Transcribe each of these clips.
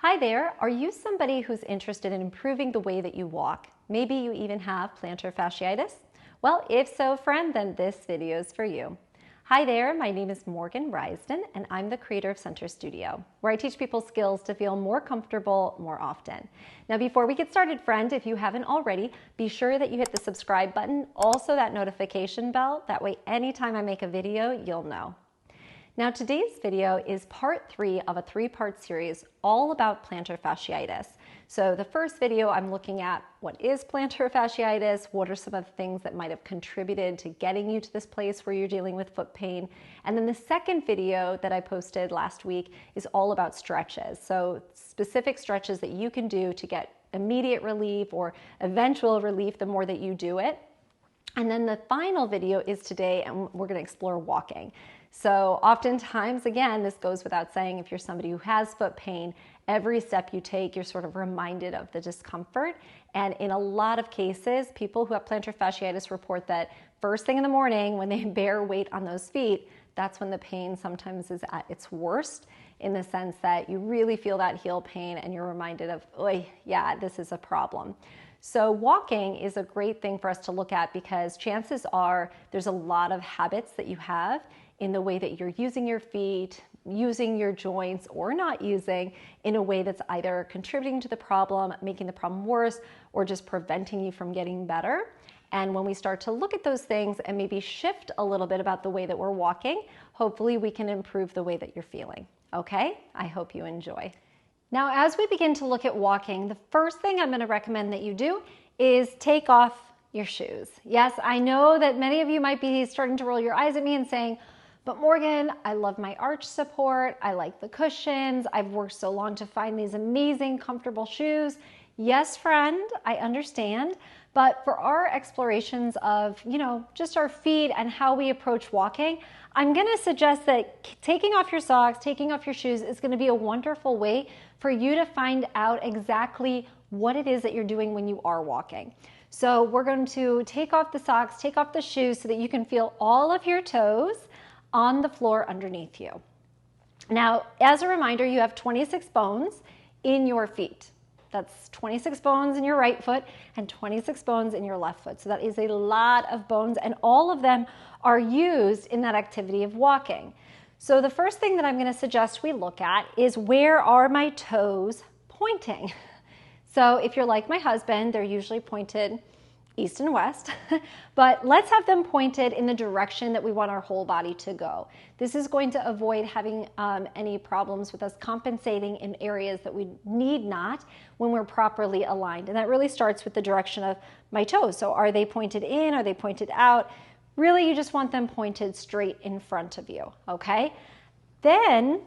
Hi there, are you somebody who's interested in improving the way that you walk? Maybe you even have plantar fasciitis? Well, if so, friend, then this video is for you. Hi there, my name is Morgan Risden, and I'm the creator of Center Studio, where I teach people skills to feel more comfortable more often. Now, before we get started, friend, if you haven't already, be sure that you hit the subscribe button, also that notification bell. That way, anytime I make a video, you'll know. Now, today's video is part 3 of a 3-part series all about plantar fasciitis. So the first video, I'm looking at what is plantar fasciitis, what are some of the things that might have contributed to getting you to this place where you're dealing with foot pain. And then the second video that I posted last week is all about stretches. So specific stretches that you can do to get immediate relief or eventual relief the more that you do it. And then the final video is today, and we're going to explore walking. So oftentimes, again, this goes without saying, if you're somebody who has foot pain, every step you take, you're sort of reminded of the discomfort. And in a lot of cases, people who have plantar fasciitis report that first thing in the morning when they bear weight on those feet, that's when the pain sometimes is at its worst, in the sense that you really feel that heel pain and you're reminded of, oh yeah, this is a problem. So walking is a great thing for us to look at because chances are there's a lot of habits that you have in the way that you're using your feet, using your joints, or not using in a way that's either contributing to the problem, making the problem worse, or just preventing you from getting better. And when we start to look at those things and maybe shift a little bit about the way that we're walking, hopefully we can improve the way that you're feeling. Okay? I hope you enjoy. Now, as we begin to look at walking, the first thing I'm going to recommend that you do is take off your shoes. Yes, I know that many of you might be starting to roll your eyes at me and saying, but Morgan, I love my arch support. I like the cushions. I've worked so long to find these amazing, comfortable shoes. Yes, friend, I understand. But for our explorations of, just our feet and how we approach walking, I'm going to suggest that taking off your socks, taking off your shoes is going to be a wonderful way for you to find out exactly what it is that you're doing when you are walking. So we're going to take off the socks, take off the shoes so that you can feel all of your toes on the floor underneath you. Now, as a reminder, you have 26 bones in your feet. That's 26 bones in your right foot and 26 bones in your left foot. So that is a lot of bones, and all of them are used in that activity of walking. So the first thing that I'm going to suggest we look at is, where are my toes pointing? So if you're like my husband, they're usually pointed east and west, but let's have them pointed in the direction that we want our whole body to go. This is going to avoid having any problems with us compensating in areas that we need not when we're properly aligned. And that really starts with the direction of my toes. So are they pointed in? Are they pointed out? Really, you just want them pointed straight in front of you, okay? Then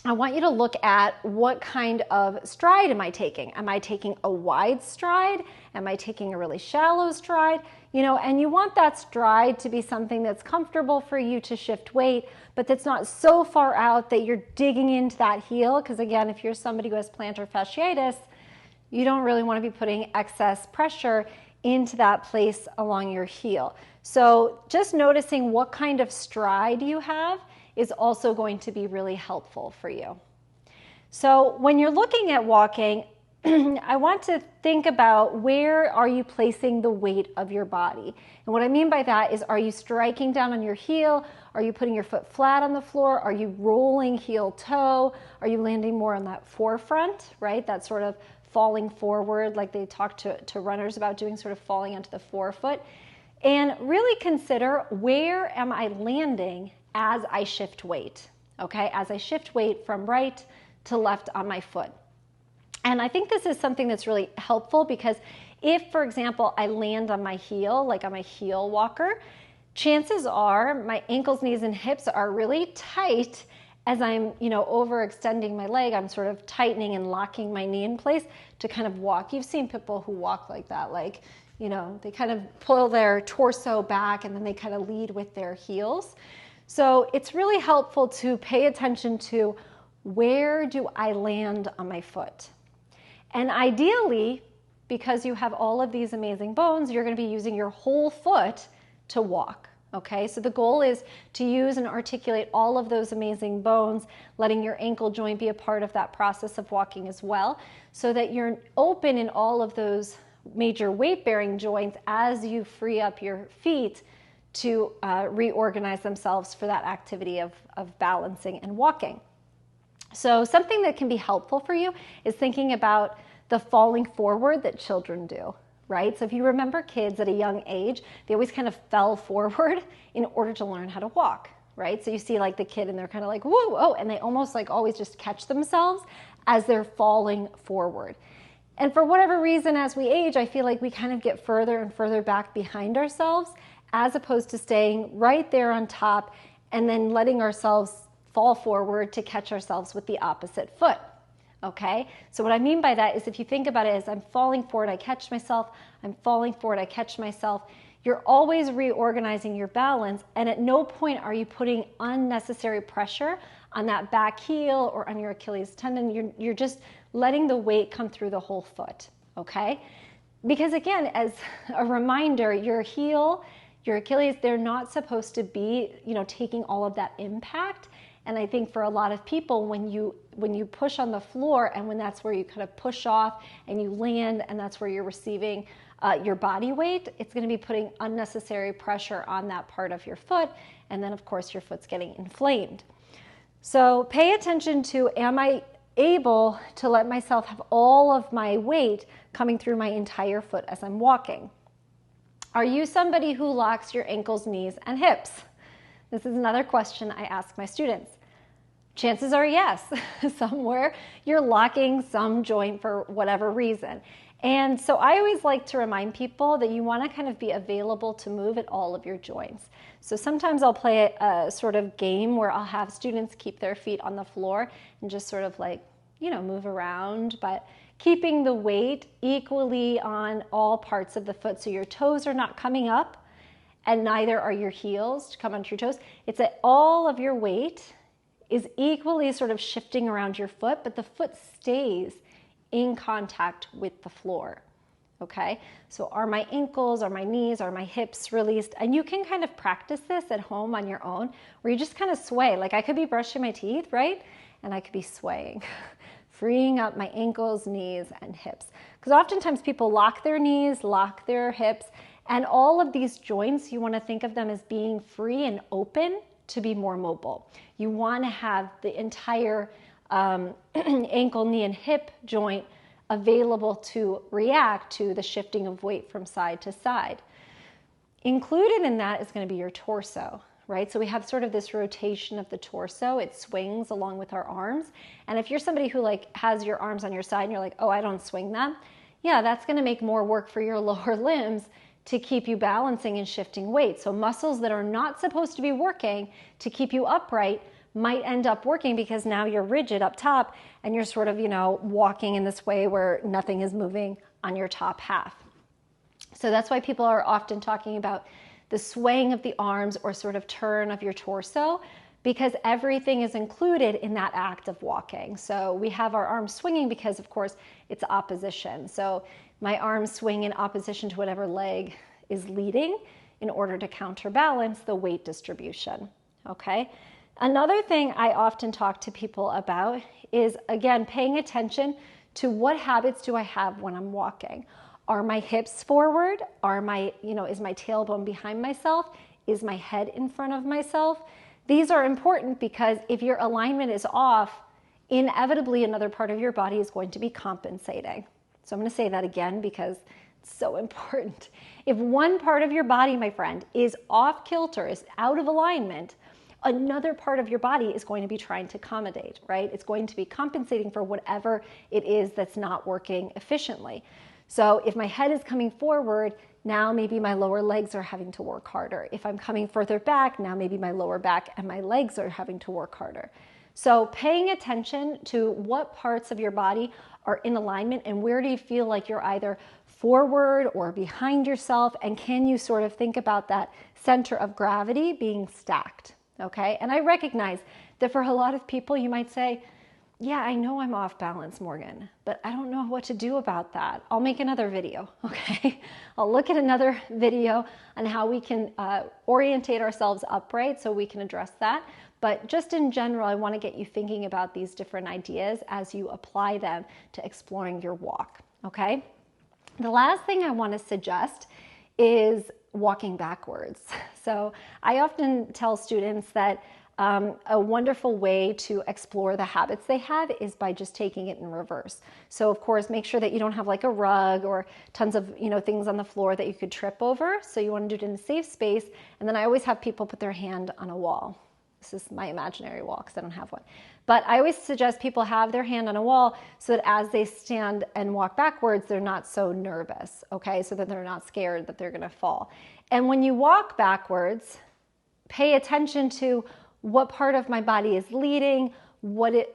I want you to look at, what kind of stride am I taking? Am I taking a wide stride? Am I taking a really shallow stride? And you want that stride to be something that's comfortable for you to shift weight, but that's not so far out that you're digging into that heel. Because again, if you're somebody who has plantar fasciitis, you don't really want to be putting excess pressure into that place along your heel. So just noticing what kind of stride you have is also going to be really helpful for you. So when you're looking at walking, I want to think about, where are you placing the weight of your body? And what I mean by that is, are you striking down on your heel? Are you putting your foot flat on the floor? Are you rolling heel toe? Are you landing more on that forefront, right? That sort of falling forward, like they talk to runners about doing, sort of falling onto the forefoot. And really consider, where am I landing as I shift weight, okay? As I shift weight from right to left on my foot. And I think this is something that's really helpful, because if, for example, I land on my heel, like I'm a heel walker, chances are my ankles, knees, and hips are really tight. As I'm, overextending my leg, I'm sort of tightening and locking my knee in place to kind of walk. You've seen people who walk like that, like, they kind of pull their torso back and then they kind of lead with their heels. So it's really helpful to pay attention to, where do I land on my foot? And ideally, because you have all of these amazing bones, you're going to be using your whole foot to walk, Okay, so the goal is to use and articulate all of those amazing bones, letting your ankle joint be a part of that process of walking as well, so that you're open in all of those major weight-bearing joints as you free up your feet to reorganize themselves for that activity of balancing and walking. So something that can be helpful for you is thinking about the falling forward that children do, right? So if you remember kids at a young age, they always kind of fell forward in order to learn how to walk, right? So you see like the kid and they're kind of like, whoa, oh, and they almost like always just catch themselves as they're falling forward. And for whatever reason, as we age, I feel like we kind of get further and further back behind ourselves as opposed to staying right there on top and then letting ourselves fall forward to catch ourselves with the opposite foot. Okay, so what I mean by that is if you think about it as I'm falling forward, I catch myself, I'm falling forward, I catch myself, you're always reorganizing your balance, and at no point are you putting unnecessary pressure on that back heel or on your Achilles tendon. You're just letting the weight come through the whole foot, okay? Because again, as a reminder, your heel, your Achilles, they're not supposed to be, taking all of that impact. And I think for a lot of people, when you push on the floor and when that's where you kind of push off and you land and that's where you're receiving your body weight, it's going to be putting unnecessary pressure on that part of your foot. And then of course your foot's getting inflamed. So pay attention to, am I able to let myself have all of my weight coming through my entire foot as I'm walking? Are you somebody who locks your ankles, knees, and hips? This is another question I ask my students. Chances are yes, somewhere you're locking some joint for whatever reason. And so I always like to remind people that you want to kind of be available to move at all of your joints. So sometimes I'll play a sort of game where I'll have students keep their feet on the floor and just sort of like, move around, but keeping the weight equally on all parts of the foot. So your toes are not coming up and neither are your heels to come onto your toes. It's that all of your weight is equally sort of shifting around your foot, but the foot stays in contact with the floor, okay? So are my ankles, are my knees, are my hips released? And you can kind of practice this at home on your own, where you just kind of sway. Like I could be brushing my teeth, right? And I could be swaying, freeing up my ankles, knees, and hips. Because oftentimes people lock their knees, lock their hips, and all of these joints, you want to think of them as being free and open to be more mobile. You want to have the entire ankle, knee, and hip joint available to react to the shifting of weight from side to side. Included in that is going to be your torso, right? So we have sort of this rotation of the torso. It swings along with our arms. And if you're somebody who has your arms on your side and you're like, oh, I don't swing them, yeah, that's going to make more work for your lower limbs to keep you balancing and shifting weight. So muscles that are not supposed to be working to keep you upright might end up working because now you're rigid up top and you're sort of, walking in this way where nothing is moving on your top half. So that's why people are often talking about the swaying of the arms or sort of turn of your torso, because everything is included in that act of walking. So we have our arms swinging because, of course, it's opposition. So my arms swing in opposition to whatever leg is leading in order to counterbalance the weight distribution, okay? Another thing I often talk to people about is, again, paying attention to what habits do I have when I'm walking. Are my hips forward? Are my, is my tailbone behind myself? Is my head in front of myself? These are important because if your alignment is off, inevitably another part of your body is going to be compensating. So I'm going to say that again because it's so important. If one part of your body, my friend, is off kilter, is out of alignment, another part of your body is going to be trying to accommodate, right? It's going to be compensating for whatever it is that's not working efficiently. So if my head is coming forward, now maybe my lower legs are having to work harder. If I'm coming further back, now maybe my lower back and my legs are having to work harder. So paying attention to what parts of your body are in alignment and where do you feel like you're either forward or behind yourself, and can you sort of think about that center of gravity being stacked, okay? And I recognize that for a lot of people you might say, Yeah, I know I'm off balance, Morgan, but I don't know what to do about that. I'll make another video, okay? I'll look at another video on how we can orientate ourselves upright so we can address that. But just in general, I want to get you thinking about these different ideas as you apply them to exploring your walk, okay? The last thing I want to suggest is walking backwards. So I often tell students that a wonderful way to explore the habits they have is by just taking it in reverse. So of course, make sure that you don't have like a rug or tons of things on the floor that you could trip over. So you want to do it in a safe space. And then I always have people put their hand on a wall. This is my imaginary wall because I don't have one. But I always suggest people have their hand on a wall so that as they stand and walk backwards, they're not so nervous, okay? So that they're not scared that they're going to fall. And when you walk backwards, pay attention to what part of my body is leading,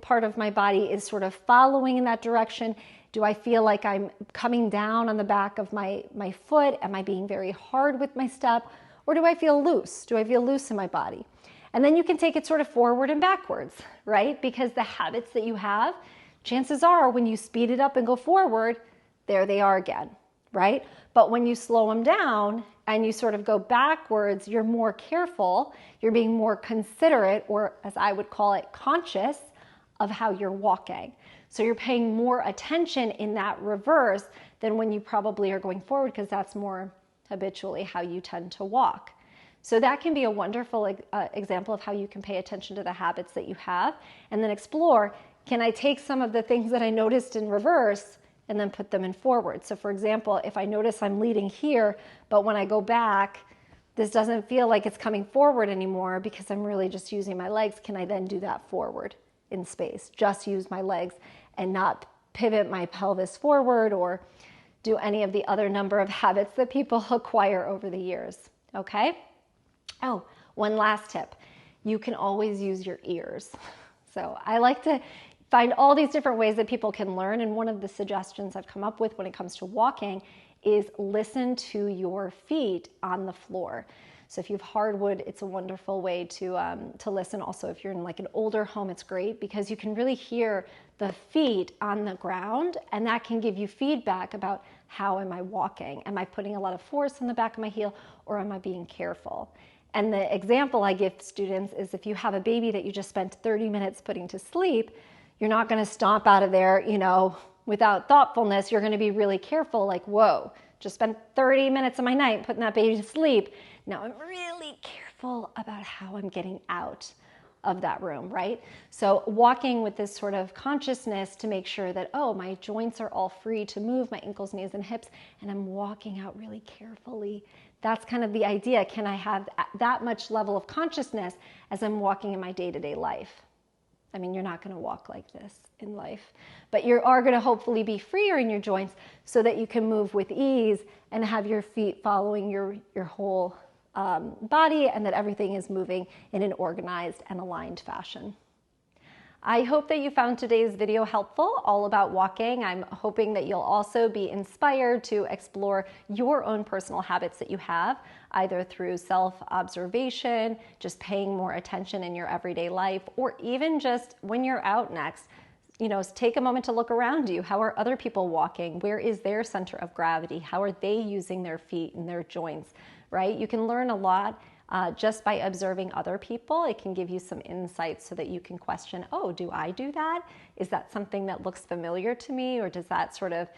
part of my body is sort of following in that direction. Do I feel like I'm coming down on the back of my foot? Am I being very hard with my step? Or do I feel loose? Do I feel loose in my body? And then you can take it sort of forward and backwards, right? Because the habits that you have, chances are when you speed it up and go forward, there they are again, right? But when you slow them down and you sort of go backwards, you're more careful, you're being more considerate, or as I would call it, conscious of how you're walking. So you're paying more attention in that reverse than when you probably are going forward, because that's more habitually how you tend to walk. So that can be a wonderful example of how you can pay attention to the habits that you have and then explore, can I take some of the things that I noticed in reverse and then put them in forward? So for example, if I notice I'm leading here, but when I go back, this doesn't feel like it's coming forward anymore because I'm really just using my legs, can I then do that forward in space? Just use my legs and not pivot my pelvis forward or do any of the other number of habits that people acquire over the years, okay? Oh, one last tip. You can always use your ears. So I like to find all these different ways that people can learn. And one of the suggestions I've come up with when it comes to walking is listen to your feet on the floor. So if you have hardwood, it's a wonderful way to listen. Also, if you're in like an older home, it's great because you can really hear the feet on the ground, and that can give you feedback about how am I walking? Am I putting a lot of force on the back of my heel, or am I being careful? And the example I give students is if you have a baby that you just spent 30 minutes putting to sleep, you're not going to stomp out of there, without thoughtfulness. You're going to be really careful, like, whoa, just spent 30 minutes of my night putting that baby to sleep. Now I'm really careful about how I'm getting out of that room, right? So walking with this sort of consciousness to make sure that, oh, my joints are all free to move, my ankles, knees, and hips, and I'm walking out really carefully. That's kind of the idea. Can I have that much level of consciousness as I'm walking in my day-to-day life? I mean, you're not going to walk like this in life, but you are going to hopefully be freer in your joints so that you can move with ease and have your feet following your whole body, and that everything is moving in an organized and aligned fashion. I hope that you found today's video helpful, all about walking. I'm hoping that you'll also be inspired to explore your own personal habits that you have, either through self-observation, just paying more attention in your everyday life, or even just when you're out next, take a moment to look around you. How are other people walking? Where is their center of gravity? How are they using their feet and their joints, right? You can learn a lot just by observing other people. It can give you some insights so that you can question, oh, do I do that? Is that something that looks familiar to me? Or does that sort of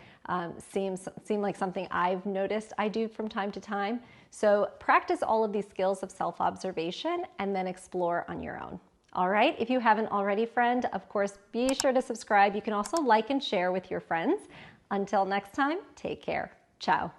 seem like something I've noticed I do from time to time? So practice all of these skills of self-observation and then explore on your own. All right, if you haven't already, friend, of course, be sure to subscribe. You can also like and share with your friends. Until next time, take care. Ciao.